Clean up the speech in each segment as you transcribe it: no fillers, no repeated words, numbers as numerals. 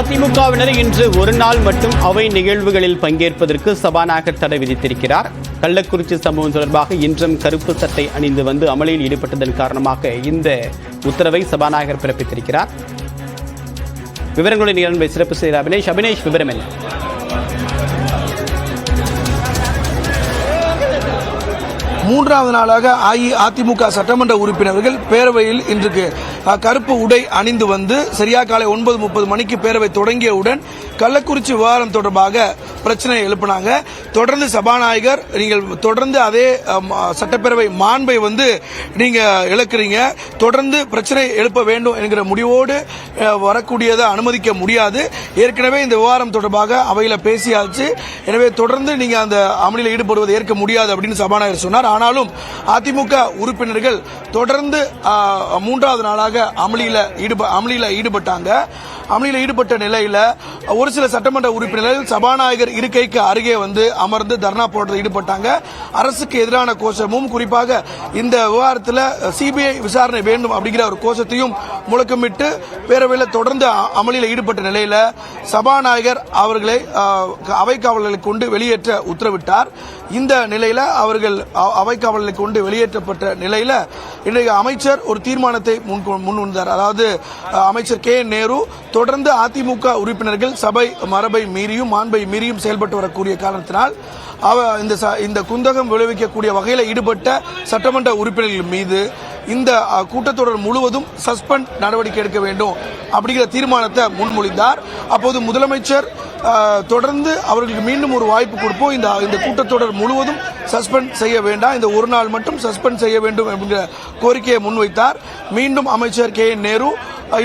அதிமுகவினர் இன்று ஒரு நாள் மட்டும் அவை நிகழ்வுகளில் பங்கேற்பதற்கு சபாநாயகர் தடை விதித்திருக்கிறார். கள்ளக்குறிச்சி சம்பவம் தொடர்பாக இன்றும் கருப்பு சட்டை அணிந்து வந்து அமளியில் ஈடுபட்டதன் காரணமாக இந்த உத்தரவை சபாநாயகர் பிறப்பித்திருக்கிறார். விவரங்களுடன் சிறப்பு செய்தி அபினேஷ் விவரம் என்ன? மூன்றாவது நாளாக அஇஅதிமுக சட்டமன்ற உறுப்பினர்கள் பேரவையில் இன்றைக்கு கருப்பு உடை அணிந்து வந்து சரியா காலை 9:30 மணிக்கு பேரவை தொடங்கியவுடன் கள்ளக்குறிச்சி விவகாரம் தொடர்பாக பிரச்சனையை எழுப்பினாங்க. தொடர்ந்து சபாநாயகர் நீங்கள் தொடர்ந்து அதே சட்டப்பேரவை மாண்பை வந்து நீங்க இழக்கிறீங்க, தொடர்ந்து பிரச்சனை எழுப்ப வேண்டும் என்கிற முடிவோடு வரக்கூடியதை அனுமதிக்க முடியாது. ஏற்கனவே இந்த விவகாரம் தொடர்பாக அவையில பேசியாச்சு. எனவே தொடர்ந்து நீங்க அந்த அமளியில் ஈடுபடுவதை ஏற்க முடியாது அப்படின்னு சபாநாயகர் சொன்னார். ஆனாலும் அதிமுக உறுப்பினர்கள் தொடர்ந்து மூன்றாவது நாளாக அமளியில ஈடுபட்டாங்க. அமளியில் ஈடுபட்ட நிலையில ஒரு சில சட்டமன்ற உறுப்பினர்கள் சபாநாயகர் இருக்கைக்கு அருகே வந்து அமர்ந்து தர்ணா போராட்டத்தில் ஈடுபட்டாங்க. அரசுக்கு எதிரான கோஷமும் குறிப்பாக இந்த விவகாரத்தில் சிபிஐ விசாரணை வேண்டும் அப்படிங்கிற ஒரு கோஷத்தையும் முழக்கமிட்டு பேரவையில் தொடர்ந்து அமளியில் ஈடுபட்ட நிலையில சபாநாயகர் அவர்களை அவை காவலர்களை கொண்டு வெளியேற்ற உத்தரவிட்டார். இந்த நிலையில அவர்கள் அவை காவலர்களை கொண்டு வெளியேற்றப்பட்ட நிலையில இன்றைக்கு அமைச்சர் ஒரு தீர்மானத்தை முன்வந்தார். அதாவது அமைச்சர் கே நேரு தொடர்ந்து அதிமுக உறுப்பினர்கள் சபை மரபை மீறியும் மாண்பை மீறியும் செயல்பட்டு வரக்கூடிய காரணத்தினால் இந்த குந்தகம் விளைவிக்கக்கூடிய வகையில் ஈடுபட்ட சட்டமன்ற உறுப்பினர்கள் மீது இந்த கூட்டத்தொடர் முழுவதும் சஸ்பெண்ட் நடவடிக்கை எடுக்க வேண்டும் அப்படிங்கிற தீர்மானத்தை முன்மொழிந்தார். அப்போது முதலமைச்சர் தொடர்ந்து அவர்களுக்கு மீண்டும் ஒரு வாய்ப்பு கொடுப்போம், இந்த கூட்டத்தொடர் முழுவதும் சஸ்பெண்ட் செய்ய வேண்டாம், இந்த ஒரு நாள் மட்டும் சஸ்பெண்ட் செய்ய வேண்டும் என்கிற கோரிக்கையை முன்வைத்தார். மீண்டும் அமைச்சர் கே நேரு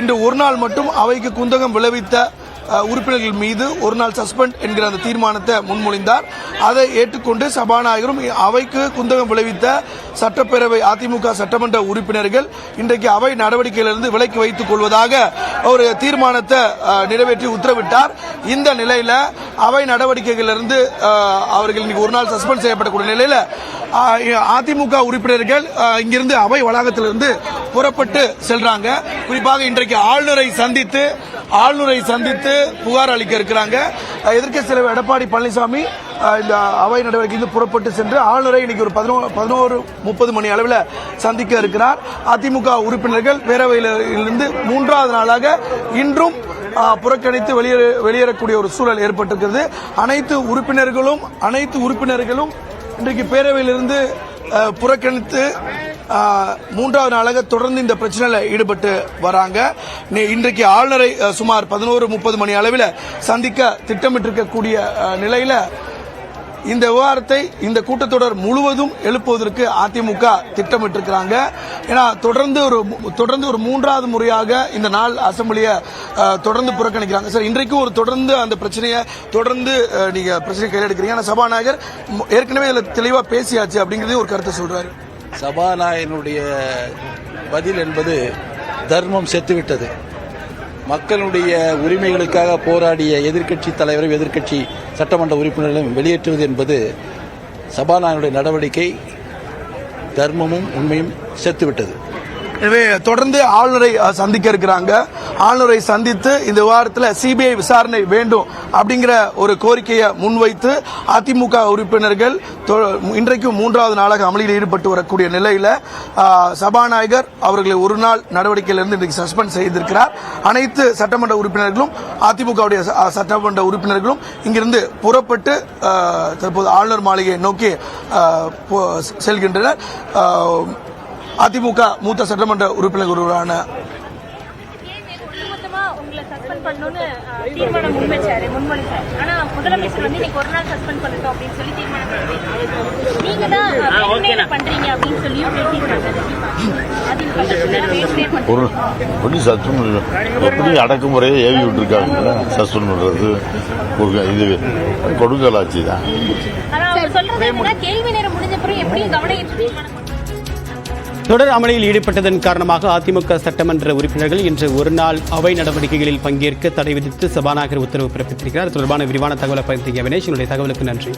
இன்று ஒரு நாள் மட்டும் அவைக்கு குந்தகம் விளைவித்த உறுப்பினர்கள் மீது ஒரு நாள் சஸ்பெண்ட் என்கிற அந்த தீர்மானத்தை முன்மொழிந்தார். அதை ஏற்றுக்கொண்டு சபாநாயகரும் அவைக்கு குந்தகம் விளைவித்த சட்டப்பேரவை அதிமுக சட்டமன்ற உறுப்பினர்கள் இன்றைக்கு அவை நடவடிக்கையிலிருந்து விலக்கி வைத்துக் கொள்வதாக ஒரு தீர்மானத்தை நிறைவேற்றி உத்தரவிட்டார். இந்த நிலையில அவை நடவடிக்கைகளிலிருந்து அவர்கள் இன்னைக்கு ஒரு நாள் சஸ்பெண்ட் செய்யப்படக்கூடிய நிலையில அதிமுக உறுப்பினர்கள் இங்கிருந்து அவை வளாகத்திலிருந்து புறப்பட்டு செல்றாங்க. குறிப்பாக இன்றைக்கு ஆளுநரை சந்தித்து புகார் அளிக்க இருக்கிறாங்க. எதிர்க்கட்சி தலைவர் எடப்பாடி பழனிசாமி இந்த அவை நடவடிக்கைக்கு புறப்பட்டு சென்று ஆளுநரை இன்னைக்கு ஒரு 11:30 மணி அளவில் சந்திக்க இருக்கிறார். அதிமுக உறுப்பினர்கள் பேரவையிலிருந்து மூன்றாவது நாளாக இன்றும் புறக்கணித்து வெளியேறக்கூடிய ஒரு சூழல் ஏற்பட்டிருக்கிறது. அனைத்து உறுப்பினர்களும் இன்றைக்கு பேரவையிலிருந்து புறக்கணித்து மூன்றாவது நாளாக தொடர்ந்து இந்த பிரச்சனையில் ஈடுபட்டு வராங்க. இன்றைக்கு ஆளுநரை சுமார் 11:30 மணி அளவில் சந்திக்க திட்டமிட்டிருக்கக்கூடிய நிலையில இந்த விவகாரத்தை இந்த கூட்டத்தொடர் முழுவதும் எழுப்புவதற்கு அதிமுக திட்டமிட்டிருக்கிறாங்க. ஏன்னா தொடர்ந்து ஒரு மூன்றாவது முறையாக இந்த நாள் அசம்பிளியை தொடர்ந்து புறக்கணிக்கிறாங்க. சார், இன்றைக்கும் ஒரு தொடர்ந்து அந்த பிரச்சனையை நீங்க பிரச்சனை கையில் எடுக்கிறீங்க. ஆனா சபாநாயகர் ஏற்கனவே இதுல தெளிவா பேசியாச்சு அப்படிங்கறதே ஒரு கருத்தை சொல்றாரு. சபாநாயகனுடைய பதில் என்பது தர்மம் செத்துவிட்டது. மக்களுடைய உரிமைகளுக்காக போராடிய எதிர்க்கட்சி தலைவரும் எதிர்க்கட்சி சட்டமன்ற உறுப்பினர்களையும் வெளியேற்றுவது என்பது சபாநாயகனுடைய நடவடிக்கை தர்மமும் உண்மையும் செத்துவிட்டது. எனவே தொடர்ந்து ஆளுநரை சந்திக்க இருக்கிறாங்க. ஆளுநரை சந்தித்து இந்த விவகாரத்தில் சிபிஐ விசாரணை வேண்டும் அப்படிங்கிற ஒரு கோரிக்கையை முன்வைத்து அதிமுக உறுப்பினர்கள் இன்றைக்கும் மூன்றாவது நாளாக அமளியில் ஈடுபட்டு வரக்கூடிய நிலையில சபாநாயகர் அவர்களை ஒரு நாள் நடவடிக்கையிலிருந்து இன்றைக்கு சஸ்பெண்ட் செய்திருக்கிறார். அனைத்து சட்டமன்ற உறுப்பினர்களும் அதிமுகவுடைய சட்டமன்ற உறுப்பினர்களும் இங்கிருந்து புறப்பட்டு தற்போது ஆளுநர் மாளிகையை நோக்கி செல்கின்றனர். அதிமுக மூத்த சட்டமன்ற உறுப்பினர் ஒருவரான அடக்குமுறையை ஏவி விட்டுருக்காங்க. சஸ்பெண்ட் பண்றது இது கொடுங்கலாட்சி தான். தொடர் அமளியில் ஈடுபட்டதன் காரணமாக அதிமுக சட்டமன்ற உறுப்பினர்கள் இன்று ஒரு நாள் அவை நடவடிக்கைகளில் பங்கேற்க தடை விதித்து சபாநாயகர் உத்தரவு பிறப்பித்திருக்கிறார். தொடர்பான விரிவான தகவலை பகிர்ந்தீங்க அபினேஷ். என்னுடைய தகவலுக்கு நன்றி.